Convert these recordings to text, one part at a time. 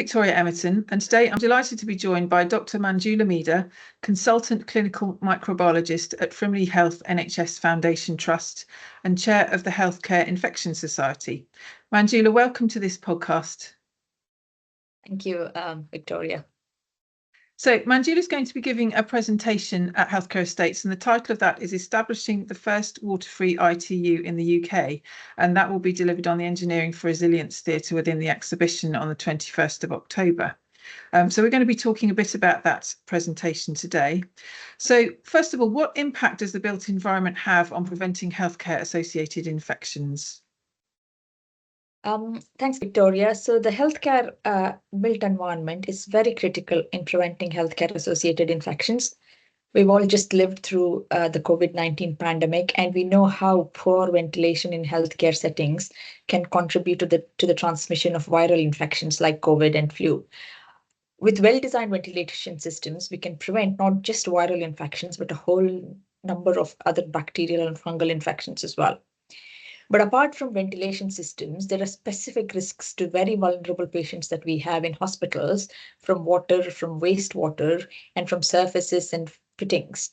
Victoria Emerton, and today I'm delighted to be joined by Dr Manjula Meda, Consultant Clinical Microbiologist at Frimley Health NHS Foundation Trust and Chair of the Healthcare Infection Society. Manjula, welcome to this podcast. Thank you, Victoria. So Manjula is going to be giving a presentation at Healthcare Estates, and the title of that is Establishing the First Water-Free ITU in the UK, and that will be delivered on the Engineering for Resilience Theatre within the exhibition on the 21st of October. So we're going to be talking a bit about that presentation today. So first of all, what impact does the built environment have on preventing healthcare-associated infections? Thanks, Victoria. So the healthcare built environment is very critical in preventing healthcare-associated infections. We've all just lived through the COVID-19 pandemic, and we know how poor ventilation in healthcare settings can contribute to the transmission of viral infections like COVID and flu. With well-designed ventilation systems, we can prevent not just viral infections, but a whole number of other bacterial and fungal infections as well. But apart from ventilation systems, there are specific risks to very vulnerable patients that we have in hospitals from water, from wastewater, and from surfaces and fittings.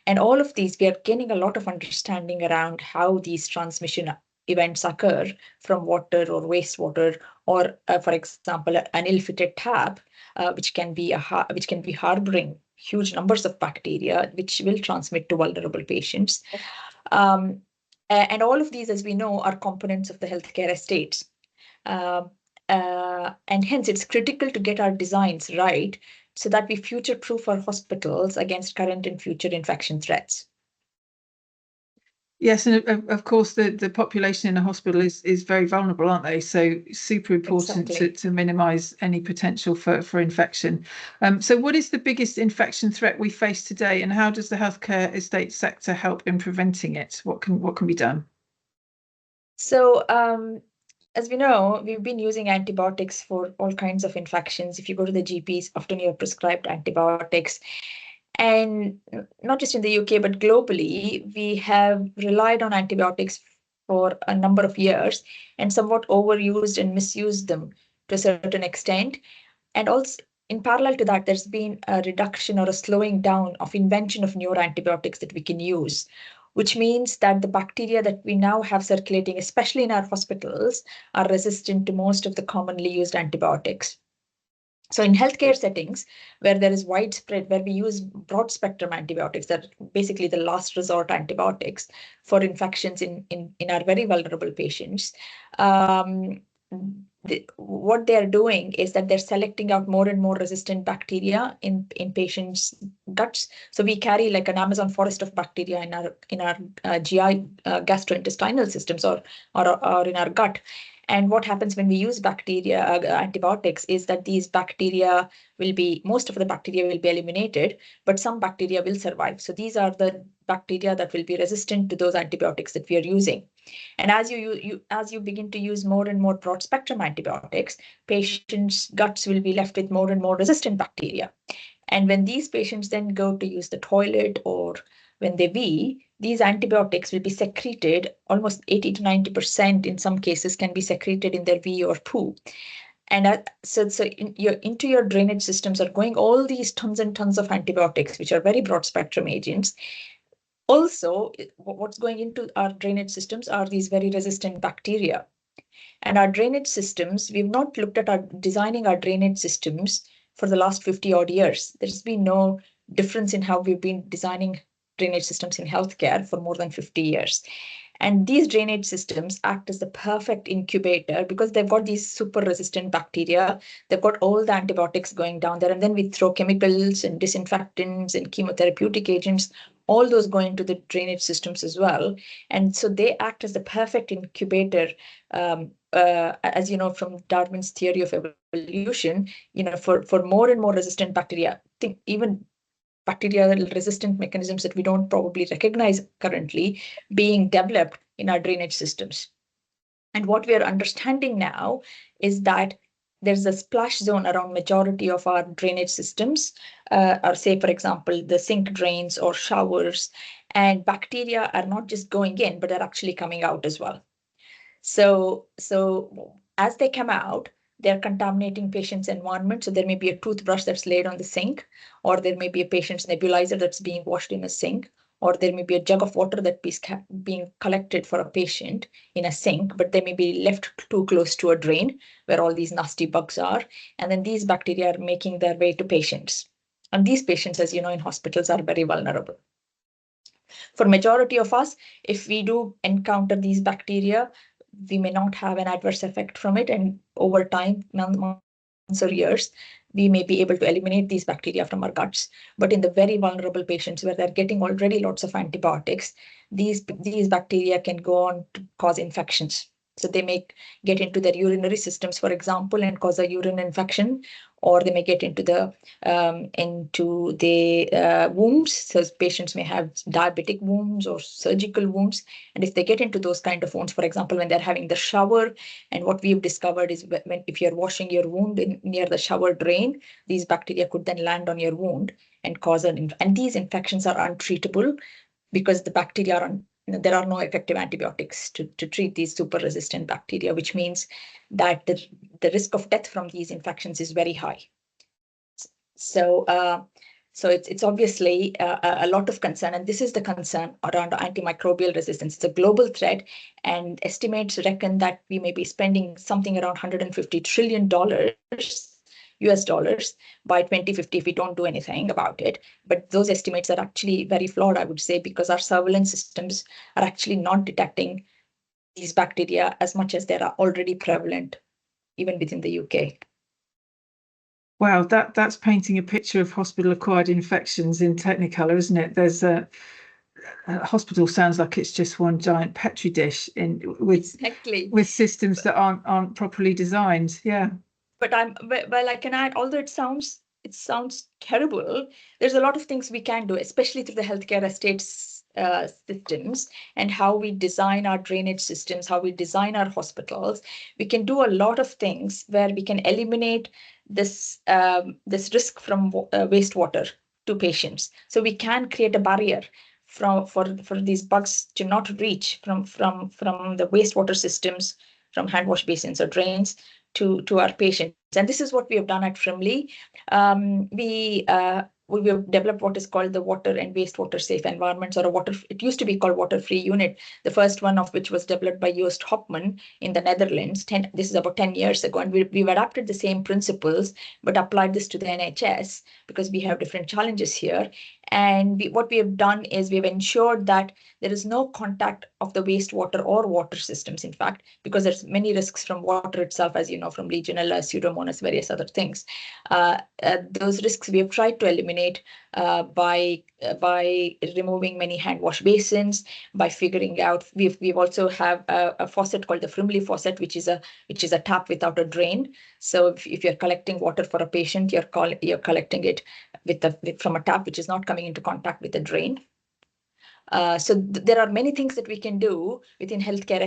And all of these, we are gaining a lot of understanding around how these transmission events occur from water or wastewater, or for example, an ill-fitted tap, which can be harboring huge numbers of bacteria, which will transmit to vulnerable patients. And all of these, as we know, are components of the healthcare estates. And hence, it's critical to get our designs right so that we future-proof our hospitals against current and future infection threats. Yes, and of course, the population in a hospital is very vulnerable, aren't they? So super important to minimise any potential for infection. So what is the biggest infection threat we face today, and how does the healthcare estate sector help in preventing it? What can be done? So as we know, we've been using antibiotics for all kinds of infections. If you go to the GPs, often you're prescribed antibiotics. And not just in the UK, but globally, we have relied on antibiotics for a number of years and somewhat overused and misused them to a certain extent. And also, in parallel to that, there's been a reduction or a slowing down of invention of newer antibiotics that we can use, which means that the bacteria that we now have circulating, especially in our hospitals, are resistant to most of the commonly used antibiotics. So in healthcare settings, where there is widespread, where we use broad spectrum antibiotics, that are basically the last resort antibiotics for infections in our very vulnerable patients, what they're doing is that they're selecting out more and more resistant bacteria in patients' guts. So we carry like an Amazon forest of bacteria in our GI gastrointestinal systems or in our gut. And what happens when we use bacteria antibiotics is that these bacteria most of the bacteria will be eliminated, but some bacteria will survive. So these are the bacteria that will be resistant to those antibiotics that we are using. And as you begin to use more and more broad spectrum antibiotics, patients' guts will be left with more and more resistant bacteria. And when these patients then go to use the toilet or when they wee, these antibiotics will be secreted, almost 80 to 90% in some cases can be secreted in their wee or poo. And so into your drainage systems are going all these tons and tons of antibiotics, which are very broad spectrum agents. Also, what's going into our drainage systems are these very resistant bacteria. And our drainage systems, we've not looked at designing our drainage systems for the last 50 odd years. There's been no difference in how we've been designing drainage systems in healthcare for more than 50 years. And these drainage systems act as the perfect incubator because they've got these super resistant bacteria. They've got all the antibiotics going down there. And then we throw chemicals and disinfectants and chemotherapeutic agents. All those go into the drainage systems as well. And so they act as the perfect incubator, as you know, from Darwin's theory of evolution, for more and more resistant bacteria. I think even bacterial resistant mechanisms that we don't probably recognize currently being developed in our drainage systems. And what we are understanding now is that there's a splash zone around majority of our drainage systems, or say, for example, the sink drains or showers, and bacteria are not just going in, but they're actually coming out as well. So as they come out, they're contaminating patient's environment. So there may be a toothbrush that's laid on the sink, or there may be a patient's nebulizer that's being washed in a sink, or there may be a jug of water that is being collected for a patient in a sink, but they may be left too close to a drain where all these nasty bugs are. And then these bacteria are making their way to patients. And these patients, as you know, in hospitals are very vulnerable. For majority of us, if we do encounter these bacteria, we may not have an adverse effect from it. And over time, months or years, we may be able to eliminate these bacteria from our guts. But in the very vulnerable patients where they're getting already lots of antibiotics, these bacteria can go on to cause infections. So they may get into their urinary systems, for example, and cause a urine infection, or they may get into the wounds. So patients may have diabetic wounds or surgical wounds. And if they get into those kind of wounds, for example, when they're having the shower, and what we've discovered is if you're washing your wound near the shower drain, these bacteria could then land on your wound and cause and these infections are untreatable because the bacteria are there are no effective antibiotics to treat these super resistant bacteria, which means that the risk of death from these infections is very high. So it's obviously a lot of concern, and this is the concern around antimicrobial resistance. It's a global threat, and estimates reckon that we may be spending something around $150 trillion US dollars by 2050 if we don't do anything about it. But those estimates are actually very flawed, I would say, because our surveillance systems are actually not detecting these bacteria as much as they are already prevalent, even within the UK. Wow, that's painting a picture of hospital-acquired infections in Technicolor, isn't it? There's a hospital sounds like it's just one giant petri dish exactly. with systems that aren't properly designed. Yeah. But I can add, although it sounds terrible, there's a lot of things we can do, especially through the healthcare estates systems and how we design our drainage systems, how we design our hospitals. We can do a lot of things where we can eliminate this risk from wastewater to patients. So we can create a barrier for these bugs to not reach from the wastewater systems, from hand wash basins or drains to our patients. And this is what we have done at Frimley. We have developed what is called the water and wastewater safe environments, or it used to be called water-free unit, the first one of which was developed by Joost Hopman in the Netherlands. This is about 10 years ago. And we've adapted the same principles, but applied this to the NHS because we have different challenges here. And what we have done is we've ensured that there is no contact of the wastewater or water systems, in fact, because there's many risks from water itself, as you know, from Legionella, Pseudomonas, various other things. Those risks we have tried to eliminate by removing many hand wash basins, by figuring out, we've also have a faucet called the Frimley faucet, which is a tap without a drain. So if you're collecting water for a patient, you're collecting it from a tap which is not coming into contact with the drain. So there are many things that we can do within healthcare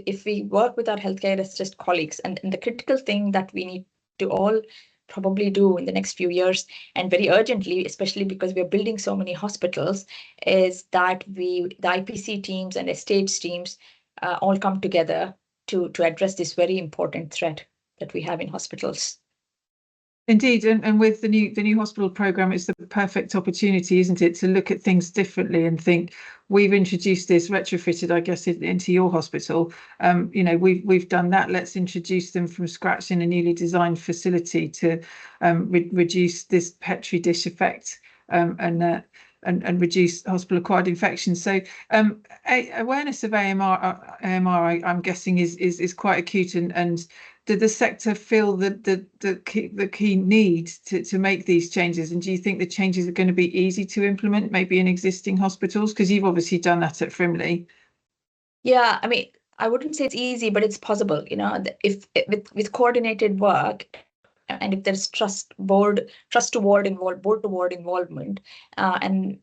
if we work with our healthcare assist colleagues. And the critical thing that we need to all probably do in the next few years, and very urgently, especially because we are building so many hospitals, is that the IPC teams and estates teams all come together to address this very important threat that we have in hospitals. Indeed, and with the new hospital programme, it's the perfect opportunity, isn't it, to look at things differently and think, we've introduced this, retrofitted, I guess, into your hospital. We've done that. Let's introduce them from scratch in a newly designed facility to reduce this petri dish effect and reduce hospital-acquired infections. So awareness of AMR, I'm guessing, is quite acute, and did the sector feel the key need to make these changes? And do you think the changes are going to be easy to implement, maybe in existing hospitals? Because you've obviously done that at Frimley. Yeah, I mean, I wouldn't say it's easy, but it's possible. If with coordinated work, and if there's board to board involvement, and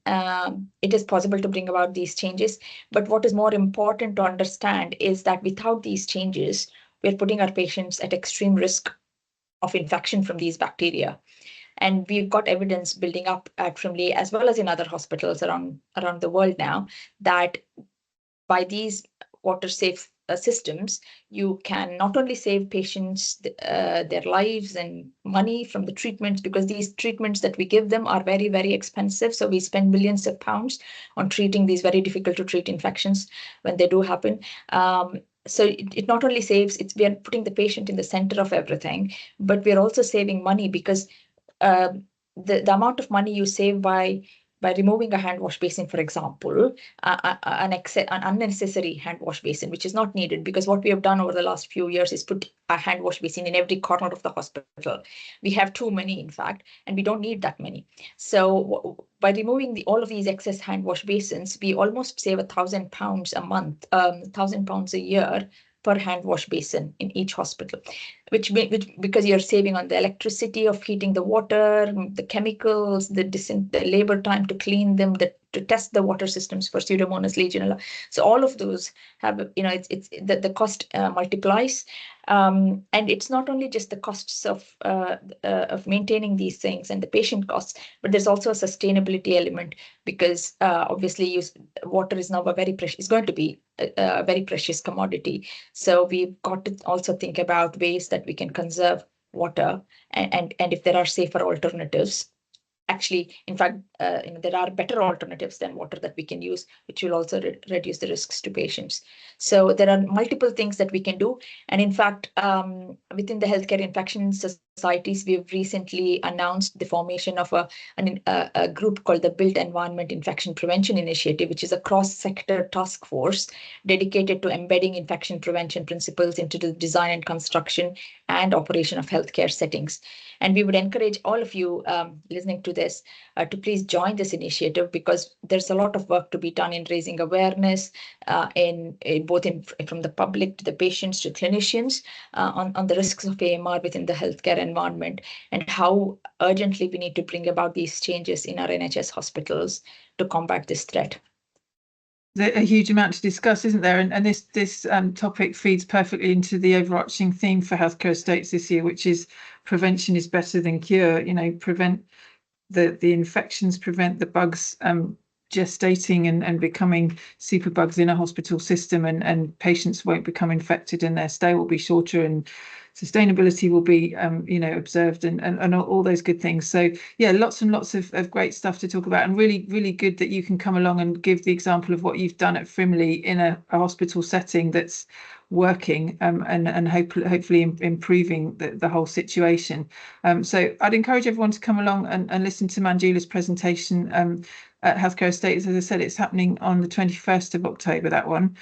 it is possible to bring about these changes. But what is more important to understand is that without these changes, we're putting our patients at extreme risk of infection from these bacteria. And we've got evidence building up at Frimley, as well as in other hospitals around the world now, that by these water safe systems, you can not only save patients their lives and money from the treatments, because these treatments that we give them are very, very expensive. So we spend millions of pounds on treating these very difficult to treat infections when they do happen. So it not only saves, we are putting the patient in the center of everything, but we're also saving money, because the amount of money you save by removing a hand wash basin, for example, an unnecessary hand wash basin, which is not needed, because what we have done over the last few years is put a hand wash basin in every corner of the hospital. We have too many, in fact, and we don't need that many. So by removing all of these excess hand wash basins, we almost save £1,000 a month, £1,000 a year per hand wash basin in each hospital, which because you're saving on the electricity of heating the water, the chemicals, the labor time to clean them, to test the water systems for Pseudomonas legionella. So all of those have, it's the cost multiplies. And it's not only just the costs of maintaining these things and the patient costs, but there's also a sustainability element, because obviously water is now is going to be a very precious commodity. So we've got to also think about ways that we can conserve water, and if there are safer alternatives. Actually, in fact, there are better alternatives than water that we can use, which will also reduce the risks to patients. So there are multiple things that we can do. And in fact, within the healthcare infection societies, we've recently announced the formation of a group called the Built Environment Infection Prevention Initiative, which is a cross-sector task force dedicated to embedding infection prevention principles into the design and construction and operation of healthcare settings. And we would encourage all of you listening to this to please join this initiative, because there's a lot of work to be done in raising awareness both from the public to the patients to clinicians on the risks of AMR within the healthcare environment, and how urgently we need to bring about these changes in our NHS hospitals to combat this threat. There's a huge amount to discuss, isn't there? And this topic feeds perfectly into the overarching theme for healthcare estates this year, which is prevention is better than cure. Prevent the infections, prevent the bugs gestating and becoming superbugs in a hospital system, and patients won't become infected and their stay will be shorter, and sustainability will be observed, and all those good things. So yeah, lots and lots of great stuff to talk about, and really, really good that you can come along and give the example of what you've done at Frimley in a hospital setting that's working, and hopefully improving the whole situation. So I'd encourage everyone to come along and listen to Manjula's presentation at Healthcare Estates. As I said, it's happening on the 21st of October, that one.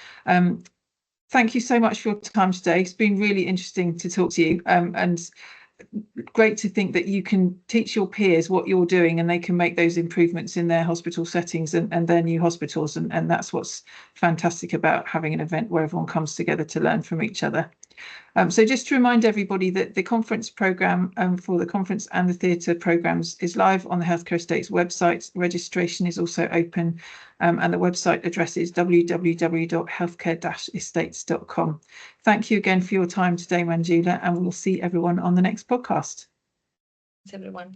Thank you so much for your time today. It's been really interesting to talk to you, and great to think that you can teach your peers what you're doing and they can make those improvements in their hospital settings and their new hospitals. And that's what's fantastic about having an event where everyone comes together to learn from each other. So just to remind everybody that the conference programme for the conference and the theatre programmes is live on the Healthcare Estates website. Registration is also open, and the website address is www.healthcare-estates.com. Thank you again for your time today, Manjula, and we'll see everyone on the next podcast. Thanks, everyone.